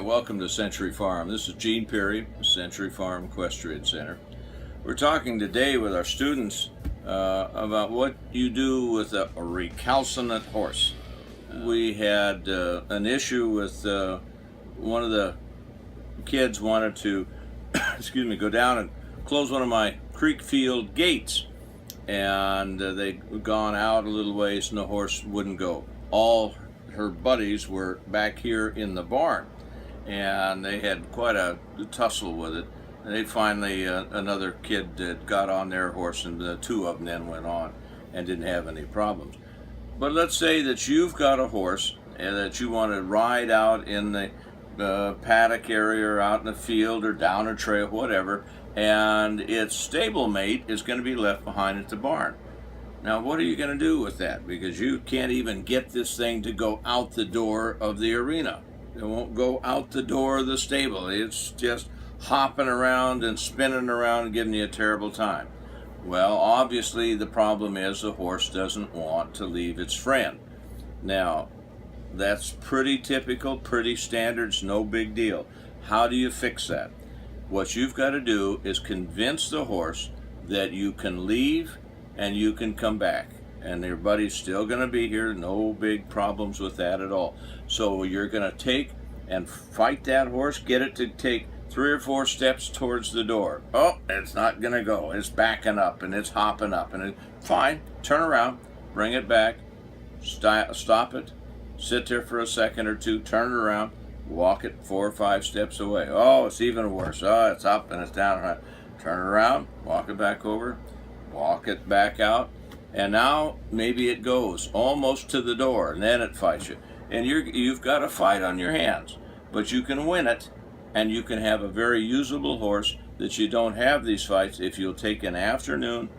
welcome to Century Farm. This is Gene Perry, Century Farm Equestrian Center. We're talking today with our students about what you do with a recalcitrant horse. We had an issue with one of the kids wanted to go down and close one of my creek field gates, and they'd gone out a little ways and the horse wouldn't go. All her buddies were back here in the barn, and they had quite a tussle with it. And they finally, another kid that got on their horse, and the two of them then went on and didn't have any problems. But let's say that you've got a horse and that you want to ride out in the paddock area or out in the field or down a trail, whatever, and its stablemate is going to be left behind at the barn. Now, what are you going to do with that? Because you can't even get this thing to go out the door of the arena. It won't go out the door of the stable. It's just hopping around and spinning around and giving you a terrible time. Well, obviously the problem is the horse doesn't want to leave its friend. Now, that's pretty typical, pretty standard, it's no big deal. How do you fix that? What you've got to do is convince the horse that you can leave and you can come back, and your buddy's still going to be here, no big problems with that at all. So you're going to take and fight that horse, get it to take 3 or 4 steps towards the door. Oh, it's not going to go, it's backing up and it's hopping up, and fine, turn around, bring it back, stop it, sit there for a second or two, turn it around, walk it 4 or 5 steps away. Oh, it's even worse. Oh, it's up and it's down. Turn it around, walk it back over, walk it back out, and now maybe it goes almost to the door, and then it fights you. And you've got a fight on your hands, but you can win it, and you can have a very usable horse that you don't have these fights if you'll take an afternoon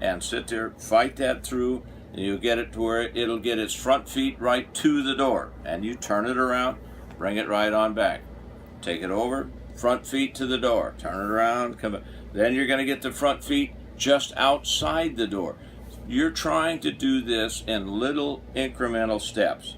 and sit there, fight that through, and you'll get it to where it'll get its front feet right to the door, and you turn it around, bring it right on back. Take it over, front feet to the door, turn it around, come back. Then you're going to get the front feet just outside the door. You're trying to do this in little incremental steps,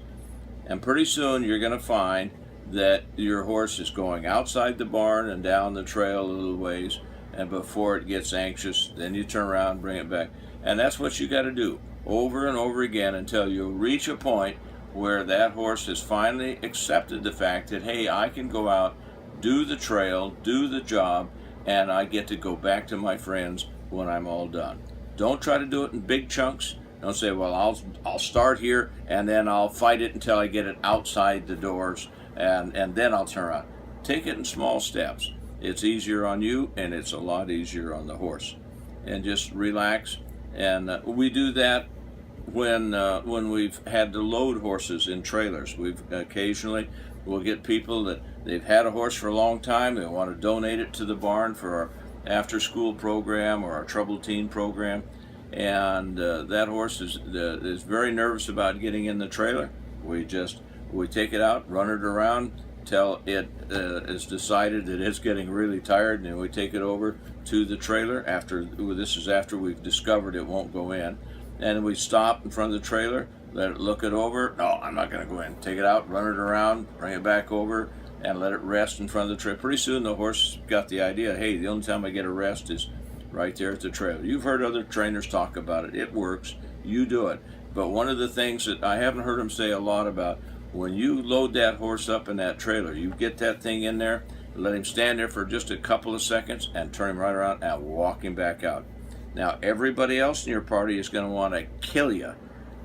and pretty soon you're going to find that your horse is going outside the barn and down the trail a little ways, and before it gets anxious, then you turn around, bring it back. And that's what you got to do over and over again until you reach a point where that horse has finally accepted the fact that, hey, I can go out, do the trail, do the job, and I get to go back to my friends when I'm all done. Don't try to do it in big chunks. Don't say, well, I'll start here and then I'll fight it until I get it outside the doors, and then I'll turn around. Take it in small steps. It's easier on you and it's a lot easier on the horse. And just relax. And we do that when we've had to load horses in trailers. We'll get people that they've had a horse for a long time, they want to donate it to the barn for our after school program or our troubled teen program, and that horse is very nervous about getting in the trailer. We take it out, run it around till it is decided that it's getting really tired, and then we take it over to the trailer. This is after we've discovered it won't go in, and we stop in front of the trailer, let it look it over. No, I'm not going to go in. Take it out, run it around, bring it back over, and let it rest in front of the trailer. Pretty soon the horse got the idea, hey, the only time I get a rest is right there at the trailer. You've heard other trainers talk about it. It works. You do it. But one of the things that I haven't heard them say a lot about, when you load that horse up in that trailer, you get that thing in there, let him stand there for just a couple of seconds and turn him right around and walk him back out. Now, everybody else in your party is going to want to kill you.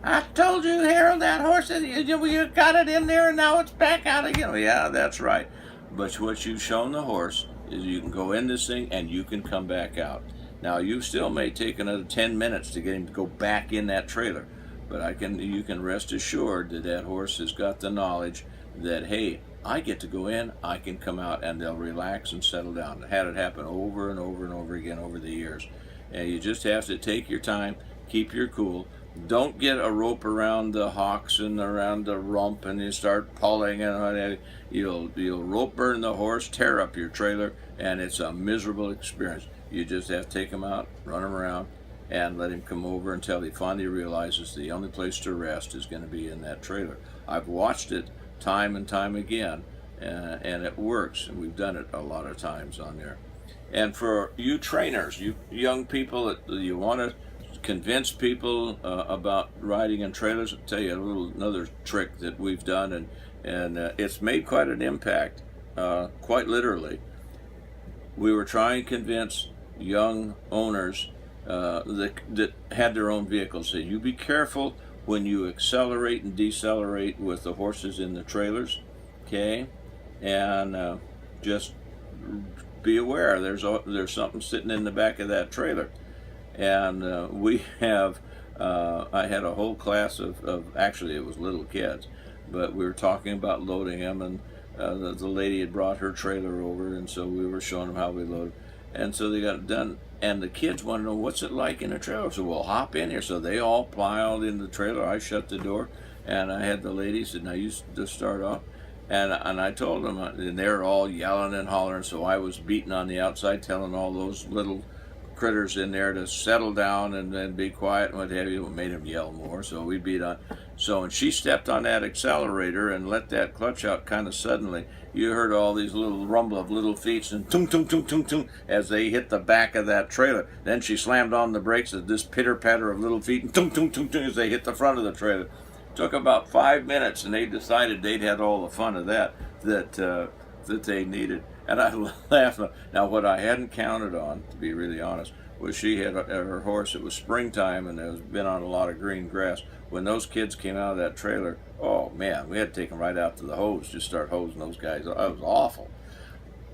I told you, Harold, that horse, you got it in there and now it's back out again. Well, yeah, that's right. But what you've shown the horse is you can go in this thing and you can come back out. Now, you still may take another 10 minutes to get him to go back in that trailer. But you can rest assured that that horse has got the knowledge that, hey, I get to go in, I can come out, and they'll relax and settle down. I had it happen over and over and over again over the years. And you just have to take your time, keep your cool. Don't get a rope around the hocks and around the rump and you start pulling, and you'll rope burn the horse, tear up your trailer, and it's a miserable experience. You just have to take him out, run him around, and let him come over until he finally realizes the only place to rest is going to be in that trailer. I've watched it time and time again, and it works. And we've done it a lot of times on there. And for you trainers, you young people that you want to convince people about riding in trailers, I'll tell you another trick that we've done, and it's made quite an impact, quite literally. We were trying to convince young owners that had their own vehicles. Say, you be careful when you accelerate and decelerate with the horses in the trailers, okay? And just be aware there's something sitting in the back of that trailer. And we have I had a whole class of actually it was little kids, but we were talking about loading them, and the lady had brought her trailer over, and so we were showing them how we load. And so they got it done, and the kids want to know what's it like in a trailer. So we'll hop in here. So they all piled in the trailer. I shut the door, and I had the lady said, "Now you just start off." And I told them, and they're all yelling and hollering. So I was beating on the outside, telling all those little critters in there to settle down and then be quiet and what have you. It made them yell more. So we beat on. So when she stepped on that accelerator and let that clutch out kind of suddenly, you heard all these little rumble of little feet and tung tung tung tung tung as they hit the back of that trailer. Then she slammed on the brakes at this pitter patter of little feet and tung tung tung tung as they hit the front of the trailer. Took about 5 minutes, and they decided they'd had all the fun of that they needed. And I laughed. Now, what I hadn't counted on, to be really honest, was she had her horse. It was springtime, and it was been on a lot of green grass. When those kids came out of that trailer, oh man, we had to take them right out to the hose, just start hosing those guys. It was awful.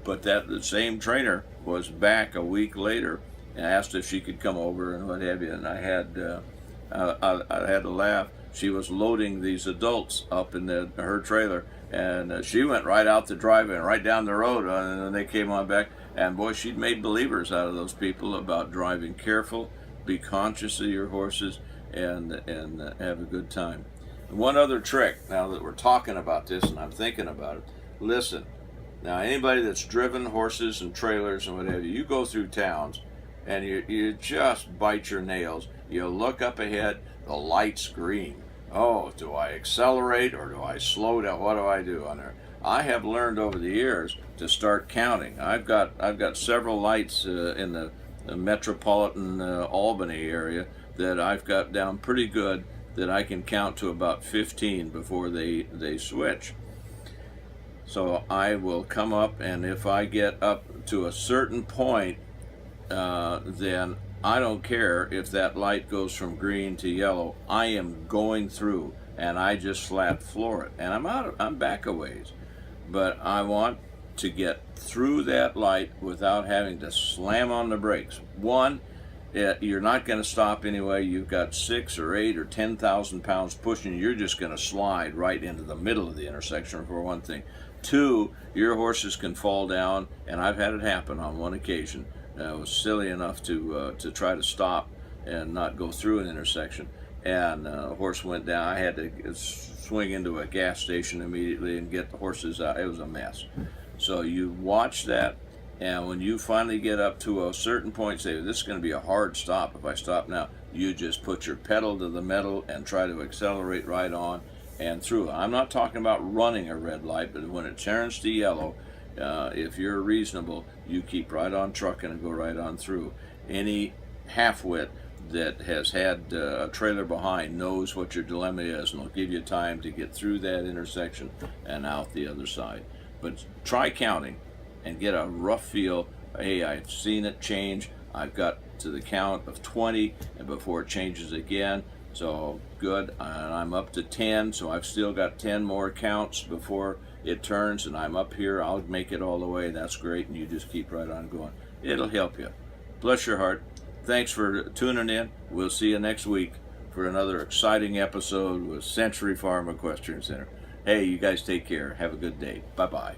But the same trainer was back a week later and asked if she could come over and what have you. And I had to laugh. She was loading these adults up in her trailer, and she went right out the driveway and right down the road, and then they came on back. And boy, she'd made believers out of those people about driving careful, be conscious of your horses, and have a good time. And one other trick, now that we're talking about this and I'm thinking about it, listen. Now, anybody that's driven horses and trailers and whatever, you go through towns and you just bite your nails. You look up ahead, the light's green. Oh, do I accelerate or do I slow down? What do I do on there? I have learned over the years to start counting. I've got several lights in the metropolitan Albany area that I've got down pretty good, that I can count to about 15 before they switch. So I will come up, and if I get up to a certain point, then I don't care if that light goes from green to yellow. I am going through, and I just flat floor it, and I'm back a ways, but I want to get through that light without having to slam on the brakes. One, you're not going to stop anyway. You've got 6 or 8 or 10,000 pounds pushing you. You're just going to slide right into the middle of the intersection, for one thing. 2, your horses can fall down, and I've had it happen on one occasion. I was silly enough to try to stop and not go through an intersection, and a horse went down. I had to swing into a gas station immediately and get the horses out. It was a mess. So you watch that, and when you finally get up to a certain point, say, this is going to be a hard stop if I stop now, you just put your pedal to the metal and try to accelerate right on and through. I'm not talking about running a red light, but when it turns to yellow, if you're reasonable, you keep right on trucking and go right on through. Any half-wit that has had a trailer behind knows what your dilemma is, and will give you time to get through that intersection and out the other side. But try counting and get a rough feel. Hey, I've seen it change. I've got to the count of 20 and before it changes again. So good, and I'm up to 10, so I've still got 10 more counts before it turns, and I'm up here. I'll make it all the way. That's great, and you just keep right on going. It'll help you. Bless your heart. Thanks for tuning in. We'll see you next week for another exciting episode with Century Farm Equestrian Center. Hey, you guys take care. Have a good day. Bye-bye.